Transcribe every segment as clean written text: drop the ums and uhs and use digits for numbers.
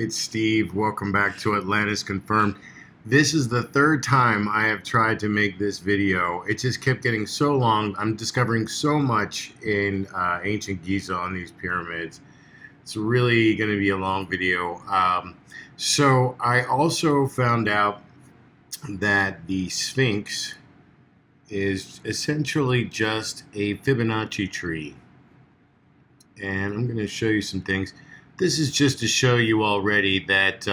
It's Steve. Welcome back to Atlantis Confirmed. This is the third time I have tried to make this video. It just kept getting so long. I'm discovering so much in ancient Giza on these pyramids. It's really going to be a long video. So I also found out that the Sphinx is essentially just a Fibonacci tree. And I'm going to show you some things. This is just to show you already that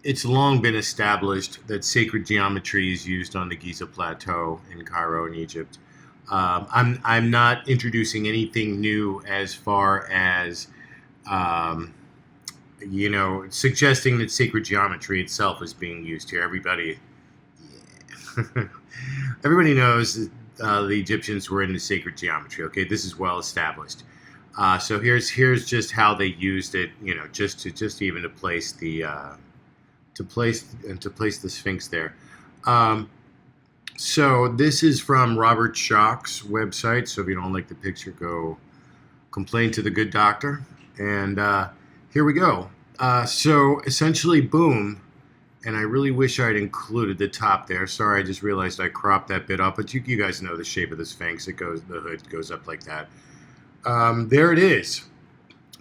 it's long been established that sacred geometry is used on the Giza Plateau in Cairo in Egypt. I'm not introducing anything new as far as suggesting that sacred geometry itself is being used here. Everybody knows the Egyptians were into sacred geometry. Okay, this is well established. So here's just how they used it. Just even to place the Sphinx there. So this is from Robert Schoch's website. So if you don't like the picture, go complain to the good doctor. And here we go. So essentially, boom. And I really wish I'd included the top there. Sorry, I just realized I cropped that bit up. But you guys know the shape of the Sphinx. The hood goes up like that. There it is.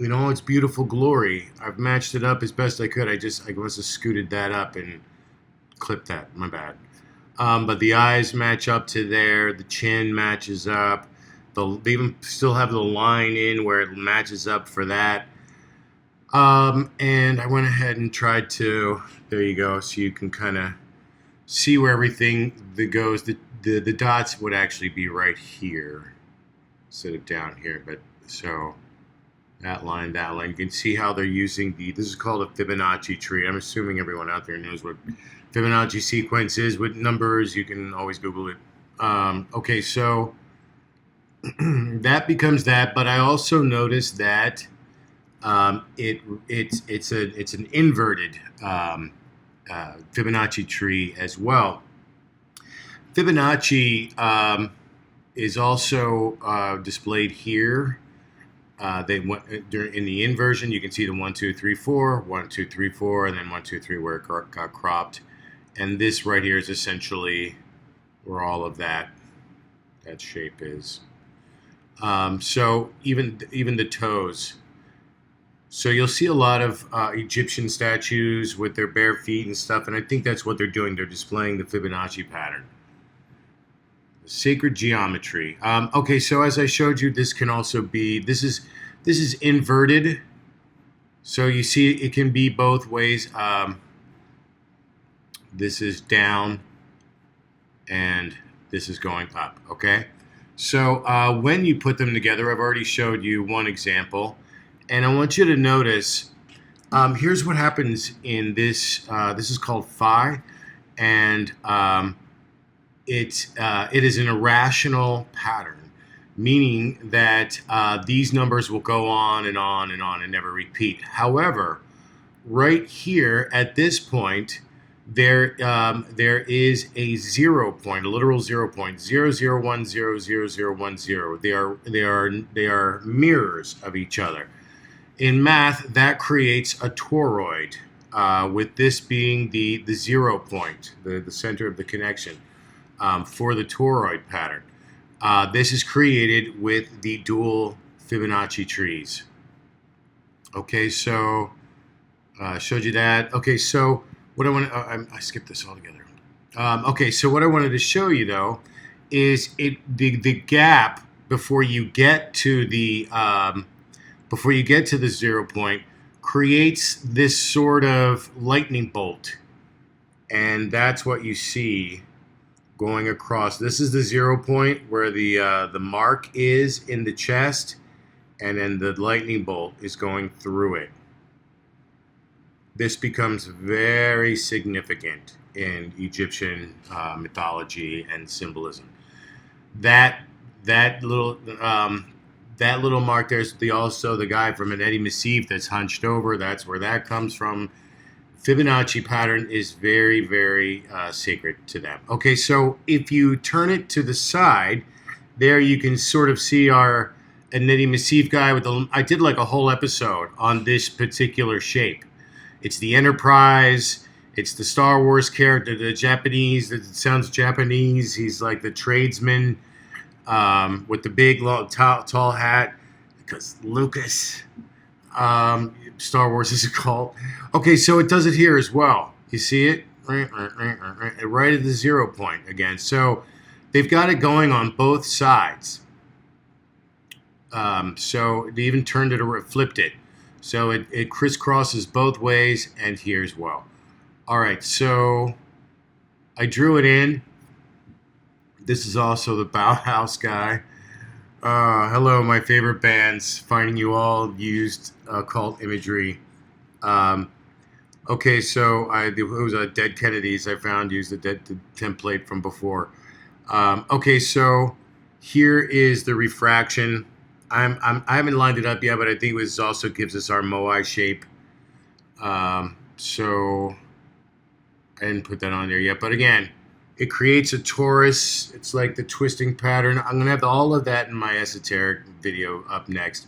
It's beautiful glory. I've matched it up as best I could. I must have scooted that up and clipped that. My bad. But the eyes match up to there. The chin matches up. They even still have the line in where it matches up for that. And I went ahead and tried to. There you go. So you can kind of see where everything that goes. The dots would actually be right here instead of down here. But so that line. You can see how they're using this is called a Fibonacci tree. I'm assuming everyone out there knows what Fibonacci sequence is with numbers. You can always Google it. Okay, so that becomes that. But I also noticed that it's an inverted Fibonacci tree as well. Fibonacci is also displayed here. They went in the inversion. You can see the 1, 2, 3, 4, 1, 2, 3, 4, and then 1, 2, 3 where it got cropped. And this right here is essentially where all of that shape is. So even the toes. So you'll see a lot of Egyptian statues with their bare feet and stuff, and I think that's what they're doing. They're displaying the Fibonacci pattern. Sacred geometry. Okay, so as I showed you, this can also be, this is inverted. So you see it can be both ways. This is down and this is going up, okay? So when you put them together, I've already showed you one example. And I want you to notice, here's what happens in this. This is called phi, and it is an irrational pattern, meaning that these numbers will go on and on and on and never repeat. However, right here at this point, there is a 0 point, a literal 0 point, 0, 0, 1, 0, 0, 0, 1, 0. They are mirrors of each other. In math, that creates a toroid, with this being the 0 point, the center of the connection. For the toroid pattern. This is created with the dual Fibonacci trees. Okay, so showed you that. Okay, so what I want to, I skipped this altogether. Okay, so what I wanted to show you though is the gap before you get to the 0 point creates this sort of lightning bolt, and that's what you see going across. This is the 0 point where the mark is in the chest, and then the lightning bolt is going through it. This becomes very significant in Egyptian mythology and symbolism. That little mark there's also the guy from an Eddie Massif that's hunched over. That's where that comes from. Fibonacci pattern is very, very sacred to them. Okay, so if you turn it to the side, there you can sort of see our Nitty Massif guy with the. I did like a whole episode on this particular shape. It's the Enterprise. It's the Star Wars character, the Japanese. It sounds Japanese. He's like the tradesman with the big, long, tall hat. Because Lucas, Star Wars is a cult. Okay, so it does it here as well. You see it? Right at the 0 point again. So they've got it going on both sides. So they even turned it or flipped it. So it crisscrosses both ways and here as well. All right, so I drew it in. This is also the Bauhaus guy. Hello, my favorite bands. Finding you all used cult imagery. Okay, so it was Dead Kennedys. I found used the template from before. Okay, so here is the refraction. I haven't lined it up yet, but I think it also gives us our Moai shape. So I didn't put that on there yet, but again, it creates a torus. It's like the twisting pattern. I'm gonna have all of that in my esoteric video up next.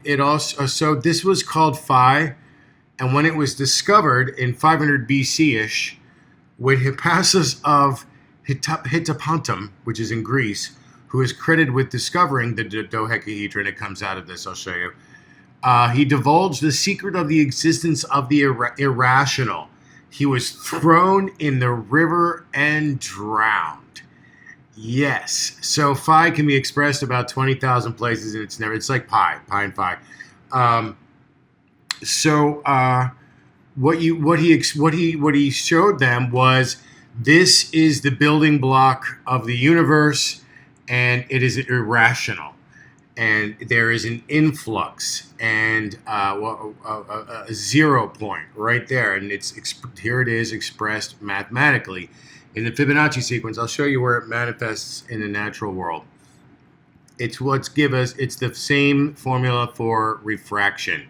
It also so this was called Phi, and when it was discovered in 500 BC-ish, when Hippasus of Hippopontum, which is in Greece, who is credited with discovering the dodecahedron, it comes out of this. I'll show you. He divulged the secret of the existence of the irrational. He was thrown in the river and drowned. Yes. So phi can be expressed about 20,000 places, and it's like pi and phi. What he showed them was this is the building block of the universe, and it is irrational. And there is an influx and a 0 point right there, and here it is expressed mathematically in the Fibonacci sequence. I'll show you where it manifests in the natural world. It's it's the same formula for refraction,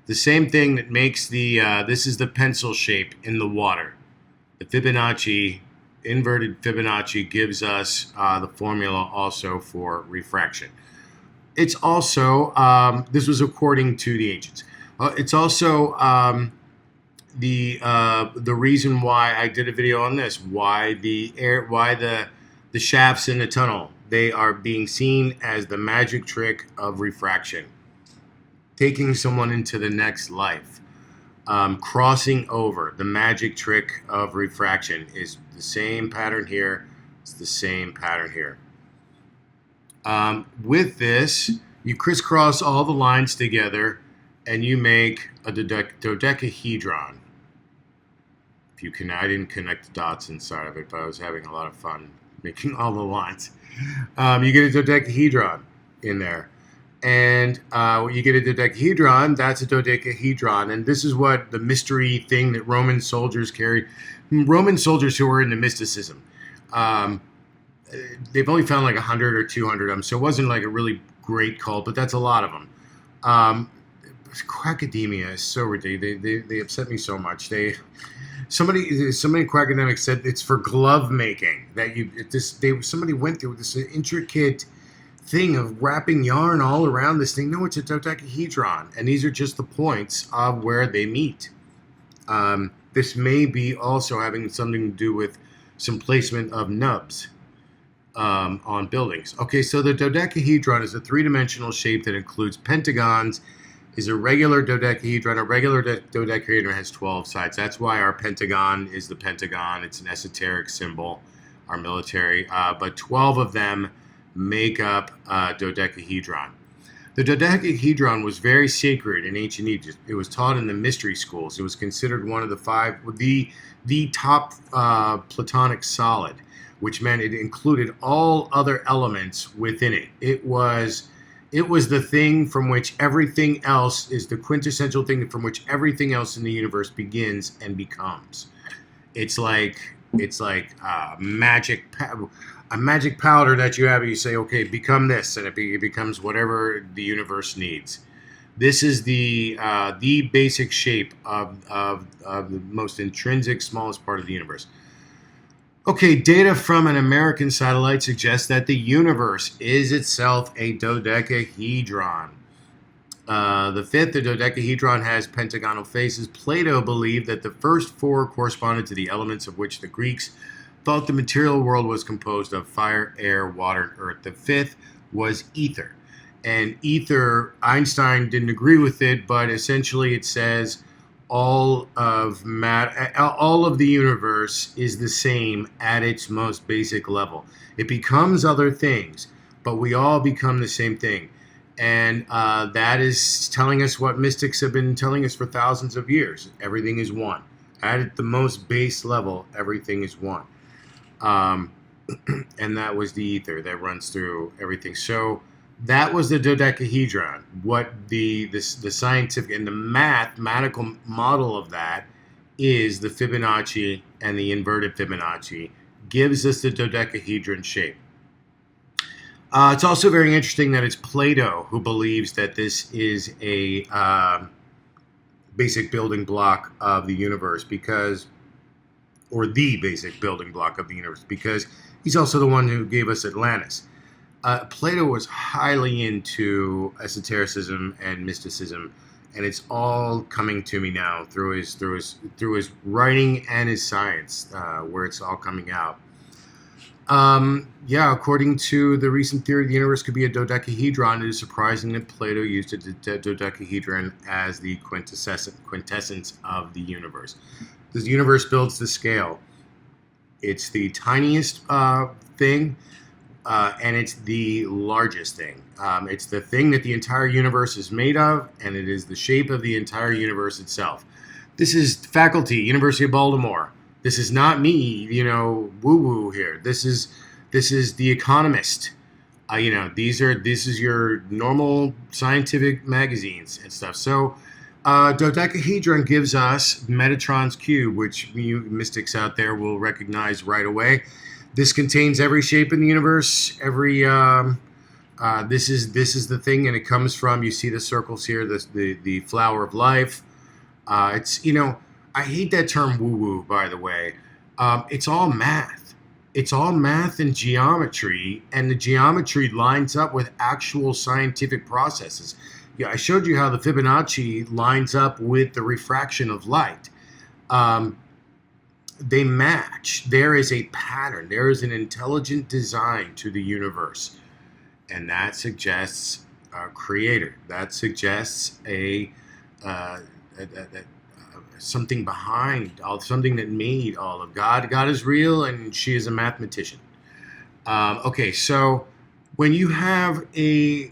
the same thing that makes this is the pencil shape in the water. The Fibonacci, inverted Fibonacci, gives us the formula also for refraction. It's also, this was according to the ancients. It's also the reason why I did a video on this. Why the shafts in the tunnel, they are being seen as the magic trick of refraction, taking someone into the next life, crossing over. The magic trick of refraction is the same pattern here. It's the same pattern here. With this, you crisscross all the lines together, and you make a dodecahedron. If you can, I didn't connect the dots inside of it, but I was having a lot of fun making all the lines. You get a dodecahedron in there, and you get a dodecahedron. That's a dodecahedron, and this is what the mystery thing that Roman soldiers carried. Roman soldiers who were into mysticism. They've only found like 100 or 200 of them, so it wasn't like a really great cult, but that's a lot of them. Quackademia is so ridiculous. They upset me so much. Somebody quackademics said it's for glove making. Somebody went through this intricate thing of wrapping yarn all around this thing. No, it's a dodecahedron, and these are just the points of where they meet. This may be also having something to do with some placement of nubs on buildings. Okay, so the dodecahedron is a three-dimensional shape that includes pentagons. Is a regular dodecahedron. A regular dodecahedron has 12 sides. That's why our pentagon is the pentagon. It's an esoteric symbol, our military. But 12 of them make up dodecahedron. The dodecahedron was very sacred in ancient Egypt. It was taught in the mystery schools. It was considered one of the top Platonic solid, which meant it included all other elements within it. It was the thing from which everything else is the quintessential thing from which everything else in the universe begins and becomes. It's like a magic powder that you have. You say, okay, become this, and it becomes whatever the universe needs. This is the basic shape of the most intrinsic, smallest part of the universe. Okay, data from an American satellite suggests that the universe is itself a dodecahedron. The dodecahedron, has pentagonal faces. Plato believed that the first four corresponded to the elements of which the Greeks thought the material world was composed of: fire, air, water, and earth. The fifth was ether. And ether, Einstein didn't agree with it, but essentially it says all of the universe is the same at its most basic level. It becomes other things, but we all become the same thing. And that is telling us what mystics have been telling us for thousands of years. Everything is one. At the most base level, everything is one. Um, and that was the ether that runs through everything. So that was the dodecahedron. What the scientific and the mathematical model of that is the Fibonacci, and the inverted Fibonacci gives us the dodecahedron shape. It's also very interesting that it's Plato who believes that this is a basic building block of the universe, or the basic building block of the universe, because he's also the one who gave us Atlantis. Plato was highly into esotericism and mysticism, and it's all coming to me now through his writing and his science, where it's all coming out. According to the recent theory, the universe could be a dodecahedron. It is surprising that Plato used a dodecahedron as the quintessence of the universe. The universe builds to scale. It's the tiniest thing, and it's the largest thing. It's the thing that the entire universe is made of, and it is the shape of the entire universe itself. This is faculty, University of Baltimore. This is not me, woo-woo here. This is The Economist. This is your normal scientific magazines and stuff. So, dodecahedron gives us Metatron's cube, which you mystics out there will recognize right away. This contains every shape in the universe. This is the thing, and it comes from. You see the circles here. The flower of life. I hate that term woo-woo, by the way. It's all math. It's all math and geometry, and the geometry lines up with actual scientific processes. Yeah, I showed you how the Fibonacci lines up with the refraction of light. They match. There is a pattern. There is an intelligent design to the universe, and that suggests a creator. That suggests something behind something that made all of God. God is real, and she is a mathematician. So when you have a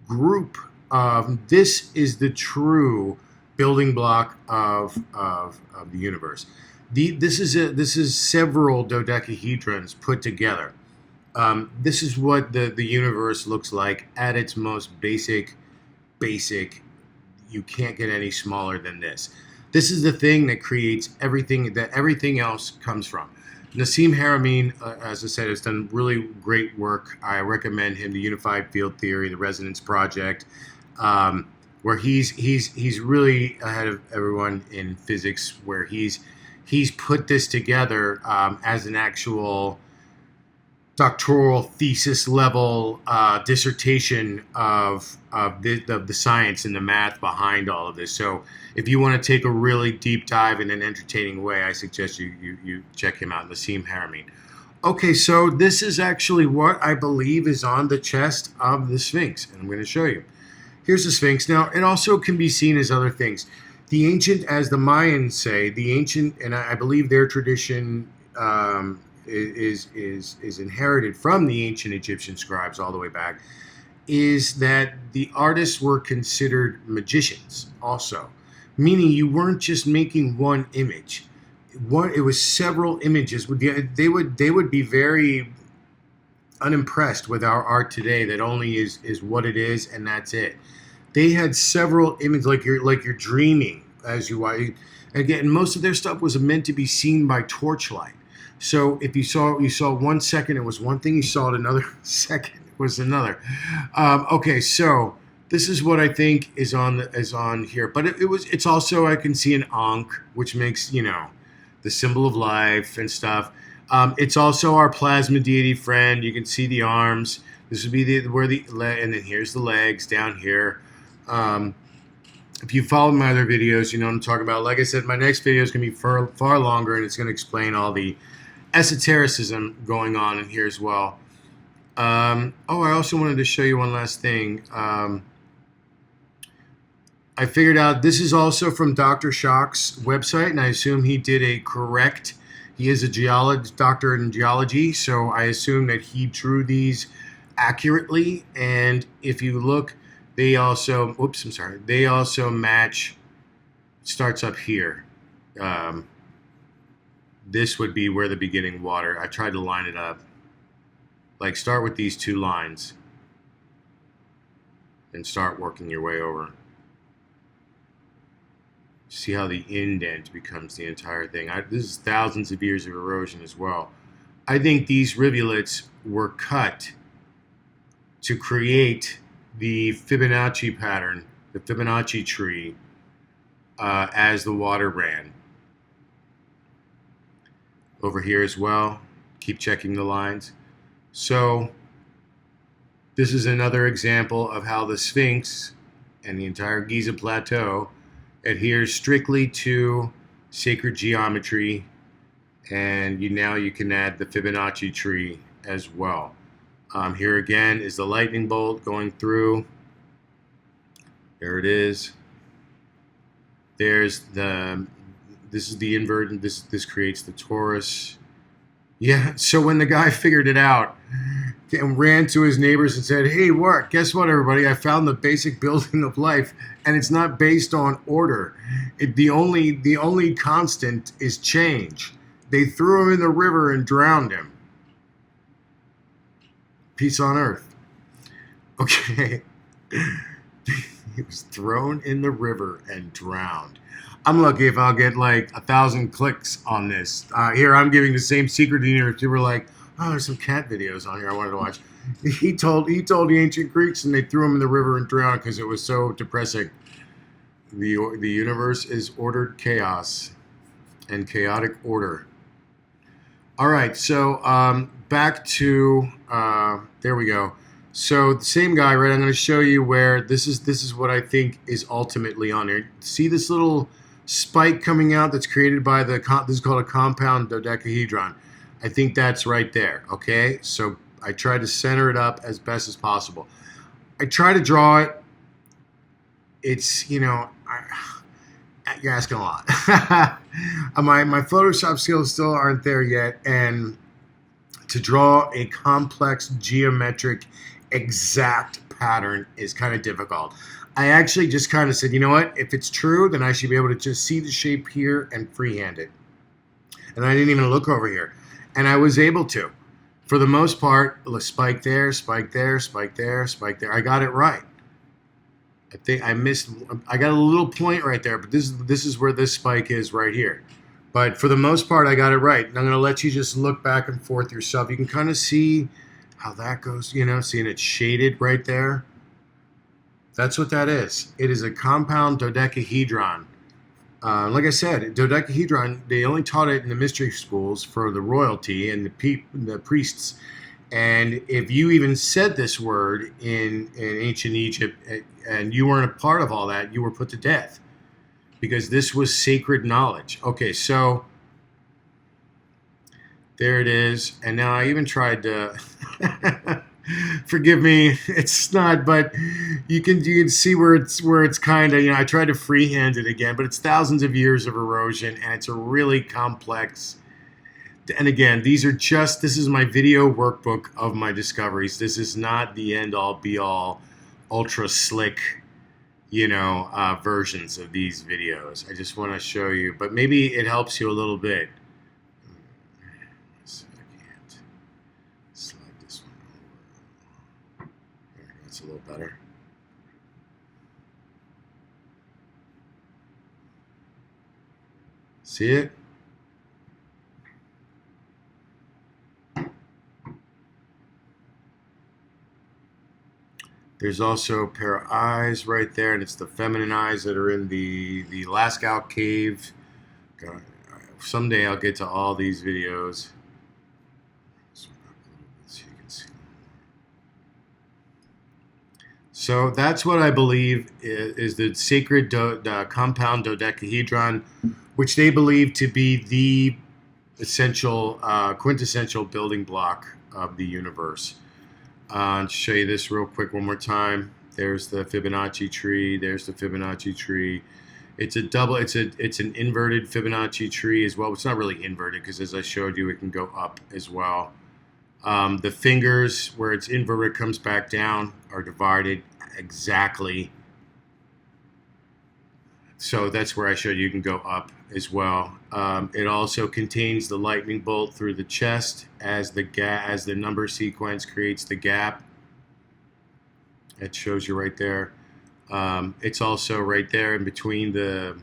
group of, this is the true building block of the universe. This is several dodecahedrons put together. This is what the universe looks like at its most basic. You can't get any smaller than this. This is the thing that creates everything that everything else comes from. Nassim Haramein, as I said, has done really great work. I recommend him the Unified Field Theory, the Resonance Project, where he's really ahead of everyone in physics. Where he's put this together as an actual doctoral thesis level dissertation of the science and the math behind all of this. So if you want to take a really deep dive in an entertaining way, I suggest you check him out, Nassim Haramein. Okay, so this is actually what I believe is on the chest of the Sphinx, and I'm going to show you. Here's the Sphinx. Now, it also can be seen as other things. The ancient, as the Mayans say, the ancient, and I believe their tradition is inherited from the ancient Egyptian scribes all the way back, is that the artists were considered magicians also, meaning you weren't just making one image. It was several images. They would be very unimpressed with our art today that only is what it is and that's it. They had several images, like you're dreaming as you watch. Again, most of their stuff was meant to be seen by torchlight. So if you saw 1 second, it was one thing. You saw it another second, it was another. So this is what I think is on here. But it's also, I can see an Ankh, which makes the symbol of life and stuff. It's also our plasma deity friend. You can see the arms. This would be and then here's the legs down here. If you followed my other videos, you know what I'm talking about. Like I said, my next video is going to be far longer, and it's going to explain all the esotericism going on in here as well. I also wanted to show you one last thing. I figured out this is also from Dr. Shock's website, and I assume he did a correct. He is a doctor in geology, so I assume that he drew these accurately. And if you look, they also, they also match, starts up here. This would be where the beginning water, I tried to line it up. Like start with these two lines and start working your way over. See how the indent becomes the entire thing. This is thousands of years of erosion as well. I think these rivulets were cut to create the Fibonacci pattern, the Fibonacci tree, as the water ran. Over here as well, keep checking the lines. So this is another example of how the Sphinx and the entire Giza plateau adheres strictly to sacred geometry, and now you can add the Fibonacci tree as well. Here again is the lightning bolt going through. There it is. This is the invert, and this creates the torus. Yeah, so when the guy figured it out and ran to his neighbors and said, hey, guess what, everybody? I found the basic building of life, and it's not based on order. The only constant is change. They threw him in the river and drowned him. Peace on earth. Okay. He was thrown in the river and drowned. I'm lucky if I'll get like 1,000 clicks on this. Here I'm giving the same secret to you. People were like, oh, there's some cat videos on here I wanted to watch. He told the ancient Greeks, and they threw him in the river and drowned because it was so depressing. The universe is ordered chaos and chaotic order. All right, so back to there we go. So the same guy, right? I'm going to show you where this is what I think is ultimately on here. See this little spike coming out that's created by this is called a compound dodecahedron. I think that's right there. Okay, so I tried to center it up as best as possible. I try to draw it. It's, you're asking a lot. my Photoshop skills still aren't there yet, and to draw a complex geometric exact pattern is kind of difficult. I actually just kind of said, you know what? If it's true, then I should be able to just see the shape here and freehand it. And I didn't even look over here. And I was able to. For the most part, spike there, spike there, spike there, spike there. I got it right. I think I got a little point right there, but this is where this spike is right here. But for the most part, I got it right. And I'm going to let you just look back and forth yourself. You can kind of see how that goes, seeing it shaded right there. That's what that is. It is a compound dodecahedron. Like I said, dodecahedron, they only taught it in the mystery schools for the royalty and the priests. And if you even said this word in ancient Egypt and you weren't a part of all that, you were put to death because this was sacred knowledge. Okay, so there it is. And now I even tried to, forgive me, it's not, but you can see where it's kind of, I tried to freehand it again, but it's thousands of years of erosion, and it's a really complex. And again, this is my video workbook of my discoveries. This is not the end all be all ultra slick, versions of these videos. I just want to show you, but maybe it helps you a little bit. A little better. See it? There's also a pair of eyes right there, and it's the feminine eyes that are in the Lascaux cave. Someday I'll get to all these videos. So that's what I believe is the sacred compound dodecahedron, which they believe to be the essential, quintessential building block of the universe. I'll show you this real quick one more time. There's the Fibonacci tree. There's the Fibonacci tree. It's a double. It's an inverted Fibonacci tree as well. It's not really inverted because, as I showed you, it can go up as well. The fingers where it's inverted comes back down are divided exactly. So that's where I showed you can go up as well. It also contains the lightning bolt through the chest as the number sequence creates the gap. It shows you right there. It's also right there in between it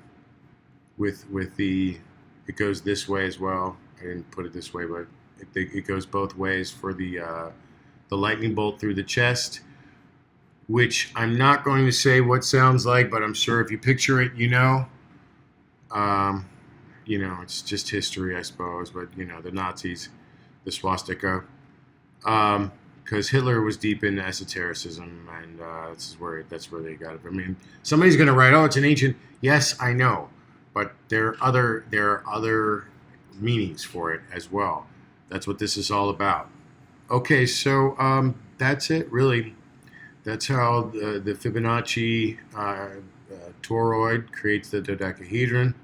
goes this way as well. I didn't put it this way, but it goes both ways for the lightning bolt through the chest, which I'm not going to say what sounds like, but I'm sure if you picture it, you know. It's just history, I suppose. But the Nazis, the swastika, because Hitler was deep into esotericism, and that's where they got it. I mean, somebody's going to write, "Oh, it's an ancient." Yes, I know, but there are other meanings for it as well. That's what this is all about. Okay, so that's it, really. That's how the Fibonacci toroid creates the dodecahedron.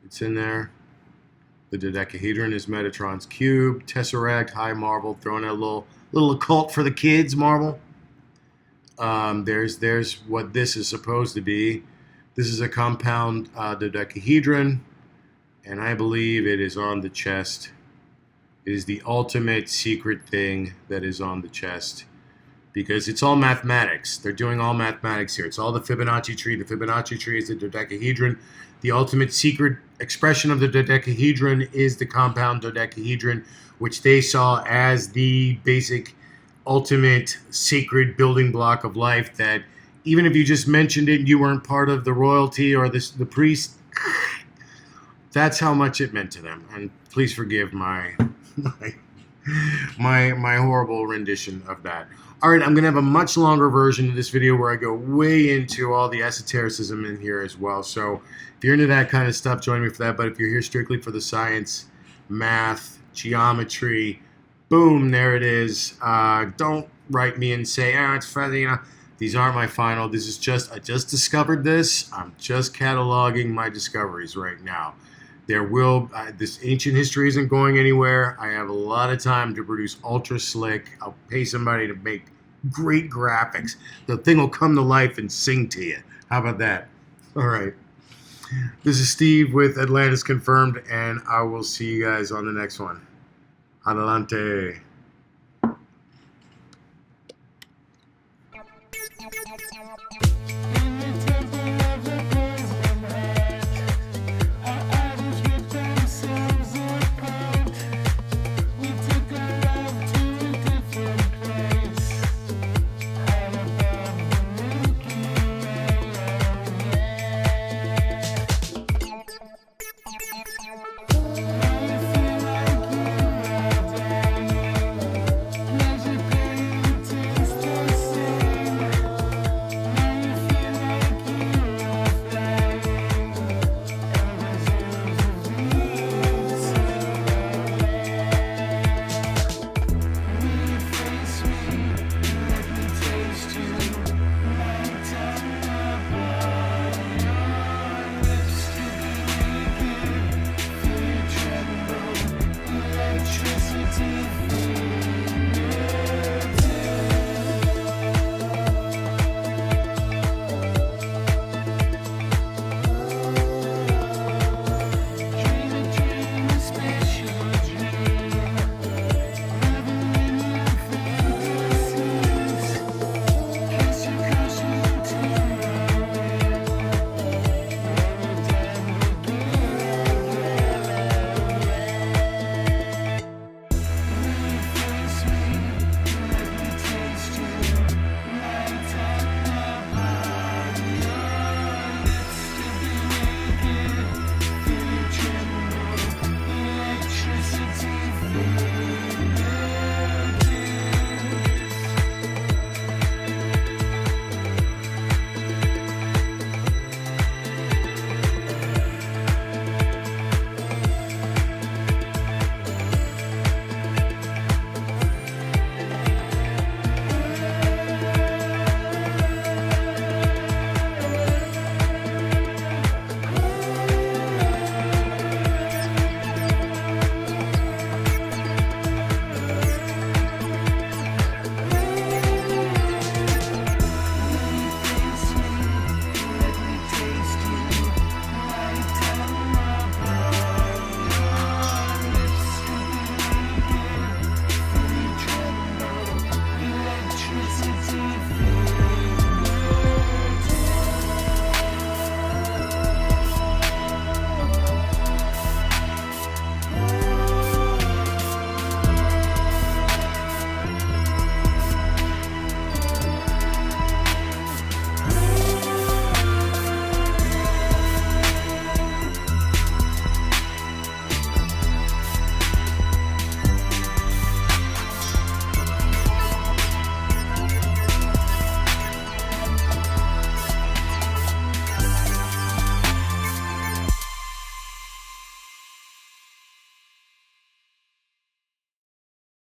It's in there. The dodecahedron is Metatron's cube, tesseract, high marble, throwing out a little occult for the kids marble. There's what this is supposed to be. This is a compound dodecahedron, and I believe it is on the chest. It is the ultimate secret thing that is on the chest, because it's all mathematics. They're doing all mathematics here. It's all the Fibonacci tree. The Fibonacci tree is the dodecahedron. The ultimate secret expression of the dodecahedron is the compound dodecahedron, which they saw as the basic, ultimate, sacred building block of life, that even if you just mentioned it, you weren't part of the royalty or the priest, that's how much it meant to them. And please forgive my horrible rendition of that. All right, I'm going to have a much longer version of this video where I go way into all the esotericism in here as well. So if you're into that kind of stuff, join me for that. But if you're here strictly for the science, math, geometry, boom, there it is. Don't write me and say, it's fuzzy. These aren't my final. This is I just discovered this. I'm just cataloging my discoveries right now. This ancient history isn't going anywhere. I have a lot of time to produce ultra slick. I'll pay somebody to make great graphics. The thing will come to life and sing to you. How about that? All right. This is Steve with Atlantis Confirmed, and I will see you guys on the next one. Adelante. Electricity.